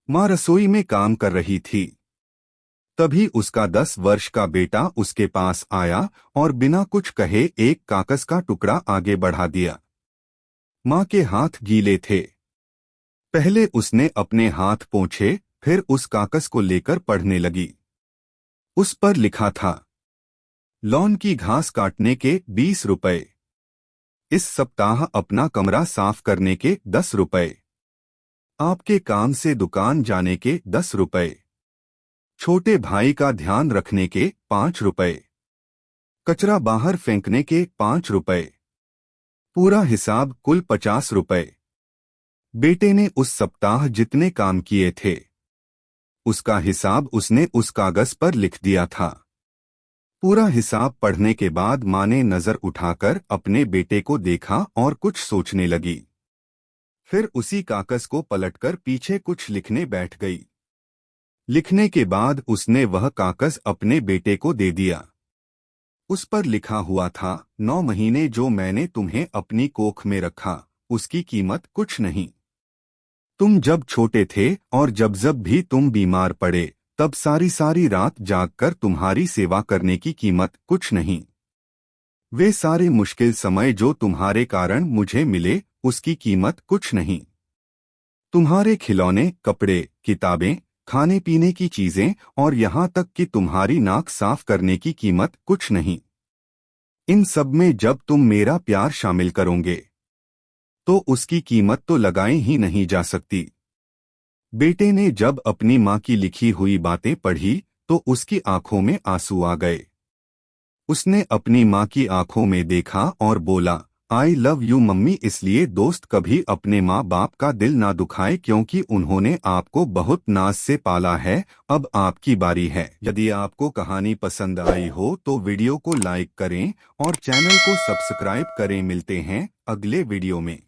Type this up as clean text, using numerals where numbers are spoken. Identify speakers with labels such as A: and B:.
A: माँ रसोई में काम कर रही थी। तभी उसका 10 वर्ष का बेटा उसके पास आया और बिना कुछ कहे एक कागज का टुकड़ा आगे बढ़ा दिया। माँ के हाथ गीले थे। पहले उसने अपने हाथ पोंछे, फिर उस कागज को लेकर पढ़ने लगी। उस पर लिखा था, लॉन की घास काटने के 20 रुपए, इस सप्ताह अपना कमरा साफ करने के 10 रुपए, आपके काम से दुकान जाने के 10 रुपए, छोटे भाई का ध्यान रखने के 5 रुपए, कचरा बाहर फेंकने के 5 रुपए, पूरा हिसाब कुल 50 रुपए। बेटे ने उस सप्ताह जितने काम किए थे उसका हिसाब उसने उस कागज पर लिख दिया था। पूरा हिसाब पढ़ने के बाद माँ ने नजर उठाकर अपने बेटे को देखा और कुछ सोचने लगी। फिर उसी कागज को पलटकर पीछे कुछ लिखने बैठ गई। लिखने के बाद उसने वह कागज अपने बेटे को दे दिया। उस पर लिखा हुआ था, 9 महीने जो मैंने तुम्हें अपनी कोख में रखा उसकी कीमत कुछ नहीं। तुम जब छोटे थे और जब भी तुम बीमार पड़े तब सारी सारी रात जागकर तुम्हारी सेवा करने की कीमत कुछ नहीं। वे सारे मुश्किल समय जो तुम्हारे कारण मुझे मिले उसकी कीमत कुछ नहीं। तुम्हारे खिलौने, कपड़े, किताबें, खाने पीने की चीजें और यहाँ तक कि तुम्हारी नाक साफ करने की कीमत कुछ नहीं। इन सब में जब तुम मेरा प्यार शामिल करोगे तो उसकी कीमत तो लगाई ही नहीं जा सकती। बेटे ने जब अपनी माँ की लिखी हुई बातें पढ़ी तो उसकी आंखों में आंसू आ गए। उसने अपनी माँ की आंखों में देखा और बोला, आई लव यू मम्मी। इसलिए दोस्त कभी अपने माँ बाप का दिल ना दुखाए क्योंकि उन्होंने आपको बहुत नाज से पाला है। अब आपकी बारी है। यदि आपको कहानी पसंद आई हो तो वीडियो को लाइक करें और चैनल को सब्सक्राइब करें। मिलते हैं अगले वीडियो में।